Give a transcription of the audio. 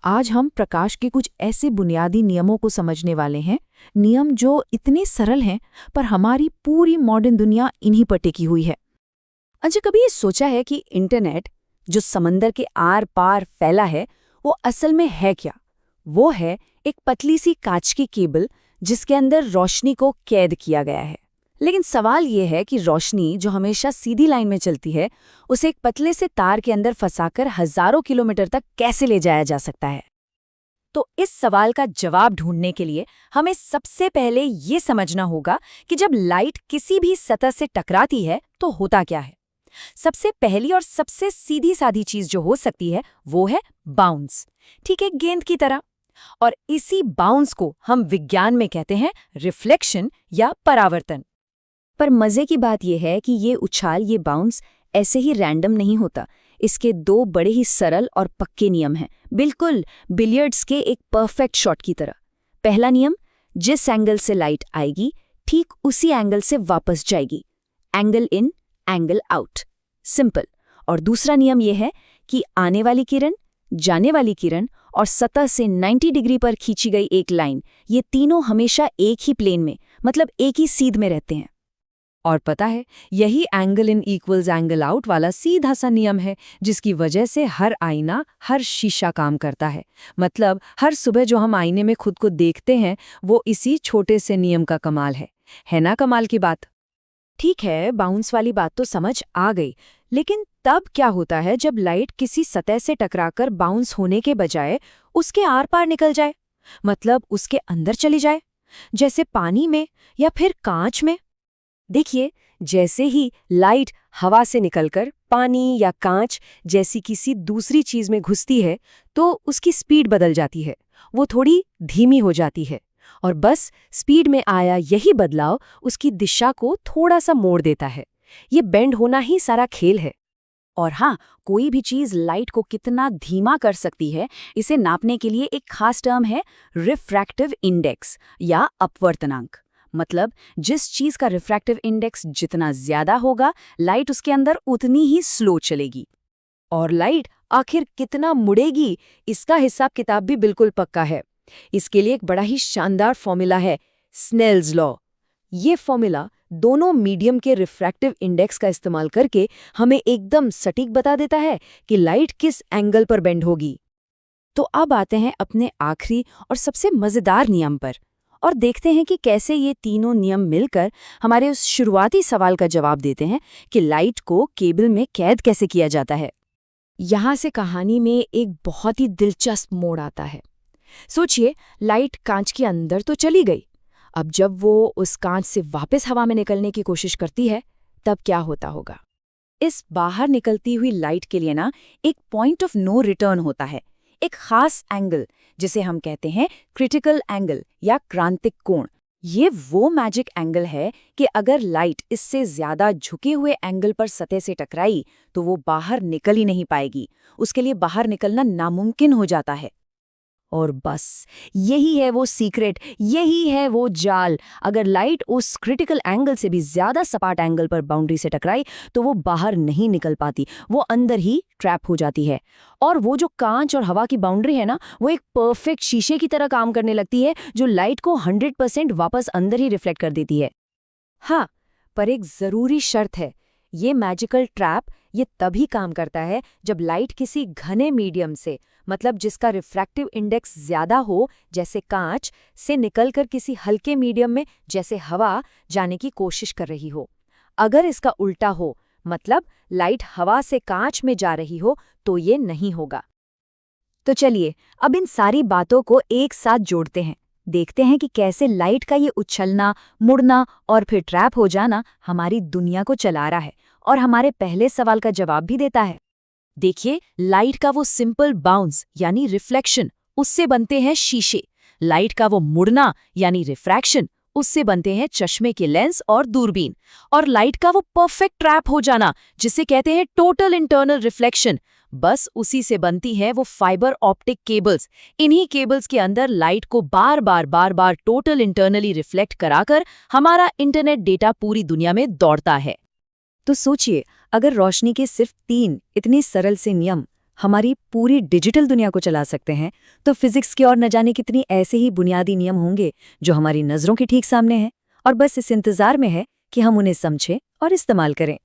आज हम प्रकाश के कुछ ऐसे बुनियादी नियमों को समझने वाले हैं, नियम जो इतने सरल हैं पर हमारी पूरी मॉडर्न दुनिया इन्हीं पर टिकी हुई है। अच्छा, कभी ये सोचा है कि इंटरनेट जो समंदर के आर पार फैला है वो असल में है क्या? वो है एक पतली सी कांच की केबल जिसके अंदर रोशनी को कैद किया गया है। लेकिन सवाल ये है कि रोशनी जो हमेशा सीधी लाइन में चलती है उसे एक पतले से तार के अंदर फंसाकर हजारों किलोमीटर तक कैसे ले जाया जा सकता है? तो इस सवाल का जवाब ढूंढने के लिए हमें सबसे पहले ये समझना होगा कि जब लाइट किसी भी सतह से टकराती है तो होता क्या है। सबसे पहली और सबसे सीधी सादी चीज जो हो सकती है वो है बाउंस, ठीक है, गेंद की तरह। और इसी बाउंस को हम विज्ञान में कहते हैं रिफ्लेक्शन या परावर्तन। पर मजे की बात यह है कि ये उछाल, ये बाउंस ऐसे ही रैंडम नहीं होता। इसके दो बड़े ही सरल और पक्के नियम हैं, बिल्कुल बिलियर्ड्स के एक परफेक्ट शॉट की तरह। पहला नियम, जिस एंगल से लाइट आएगी ठीक उसी एंगल से वापस जाएगी। Angle in, angle out, simple. और दूसरा नियम यह है कि आने वाली किरण, जाने वाली किरण और सतह से 90 डिग्री पर खींची गई एक लाइन, ये तीनों हमेशा एक ही प्लेन में, मतलब एक ही सीध में रहते हैं। और पता है, यही angle in equals angle out वाला सीधा सा नियम है जिसकी वजह से हर आईना, हर शीशा काम करता है। मतलब हर सुबह जो हम आईने में खुद को देखते हैं वो इसी छोटे से नियम का कमाल है ना कमाल की बात? ठीक है, बाउंस वाली बात तो समझ आ गई, लेकिन तब क्या होता है जब लाइट किसी सतह से टकराकर बाउंस होने के बजाय उसके आर पार निकल जाए, मतलब उसके अंदर चली जाए, जैसे पानी में या फिर कांच में? देखिए, जैसे ही लाइट हवा से निकलकर पानी या कांच जैसी किसी दूसरी चीज में घुसती है तो उसकी स्पीड बदल जाती है, वो थोड़ी धीमी हो जाती है। और बस स्पीड में आया यही बदलाव उसकी दिशा को थोड़ा सा मोड़ देता है। ये बेंड होना ही सारा खेल है। और हाँ, कोई भी चीज लाइट को कितना धीमा कर सकती है, इसे नापने के लिए एक खास टर्म है रिफ्रैक्टिव इंडेक्स या अपवर्तनांक। मतलब जिस चीज का रिफ्रैक्टिव इंडेक्स जितना ज्यादा होगा, लाइट उसके अंदर उतनी ही स्लो चलेगी। और लाइट आखिर कितना मुड़ेगी, इसका हिसाब किताब भी बिल्कुल पक्का है। इसके लिए एक बड़ा ही शानदार फॉर्मूला है, स्नेल्स लॉ। ये फॉर्मूला दोनों मीडियम के रिफ्रैक्टिव इंडेक्स का इस्तेमाल करके हमें एकदम सटीक बता देता है कि लाइट किस एंगल पर बेंड होगी। तो अब आते हैं अपने आखिरी और सबसे मजेदार नियम पर और देखते हैं कि कैसे ये तीनों नियम मिलकर हमारे उस शुरुआती सवाल का जवाब देते हैं कि लाइट को केबल में कैद कैसे किया जाता है। यहाँ से कहानी में एक बहुत ही दिलचस्प मोड़ आता है। सोचिए, लाइट कांच के अंदर तो चली गई, अब जब वो उस कांच से वापस हवा में निकलने की कोशिश करती है तब क्या होता होगा? इस बाहर निकलती हुई लाइट के लिए ना एक पॉइंट ऑफ नो रिटर्न होता है, एक खास एंगल जिसे हम कहते हैं क्रिटिकल एंगल या क्रांतिक कोण। ये वो मैजिक एंगल है कि अगर लाइट इससे ज्यादा झुके हुए एंगल पर सतह से टकराई तो वो बाहर निकल ही नहीं पाएगी, उसके लिए बाहर निकलना नामुमकिन हो जाता है। और बस यही है वो सीक्रेट, यही है वो जाल। अगर लाइट उस क्रिटिकल एंगल से भी ज्यादा सपाट एंगल पर बाउंड्री से टकराई तो वो बाहर नहीं निकल पाती, वो अंदर ही ट्रैप हो जाती है। और वो जो कांच और हवा की बाउंड्री है ना, वो एक परफेक्ट शीशे की तरह काम करने लगती है जो लाइट को 100% वापस अंदर ही रिफ्लेक्ट कर देती है। हाँ, पर एक जरूरी शर्त है, ये मैजिकल ट्रैप ये तभी काम करता है जब लाइट किसी घने मीडियम से, मतलब जिसका रिफ्रैक्टिव इंडेक्स ज्यादा हो, जैसे कांच, से निकलकर किसी हल्के मीडियम में, जैसे हवा, जाने की कोशिश कर रही हो। अगर इसका उल्टा हो, मतलब लाइट हवा से कांच में जा रही हो, तो ये नहीं होगा। तो चलिए अब इन सारी बातों को एक साथ जोड़ते हैं, देखते हैं कि कैसे लाइट का ये उछलना, मुड़ना और फिर ट्रैप हो जाना हमारी दुनिया को चला रहा है और हमारे पहले सवाल का जवाब भी देता है। देखिए, लाइट का वो सिंपल बाउंस यानी रिफ्लेक्शन, उससे बनते हैं शीशे। लाइट का वो मुड़ना यानी रिफ्रैक्शन, उससे बनते हैं चश्मे के लेंस और दूरबीन। और लाइट का वो परफेक्ट ट्रैप हो जाना, जिसे कहते हैं टोटल इंटरनल रिफ्लेक्शन, बस उसी से बनती हैं वो फाइबर ऑप्टिक केबल्स। इन्हीं केबल्स के अंदर लाइट को बार बार टोटल इंटरनली रिफ्लेक्ट कराकर हमारा इंटरनेट डेटा पूरी दुनिया में दौड़ता है। तो सोचिए, अगर रोशनी के सिर्फ 3 इतने सरल से नियम हमारी पूरी डिजिटल दुनिया को चला सकते हैं, तो फिजिक्स की और न जाने कितनी ऐसे ही बुनियादी नियम होंगे जो हमारी नज़रों के ठीक सामने हैं, और बस इस इंतज़ार में है कि हम उन्हें समझें और इस्तेमाल करें।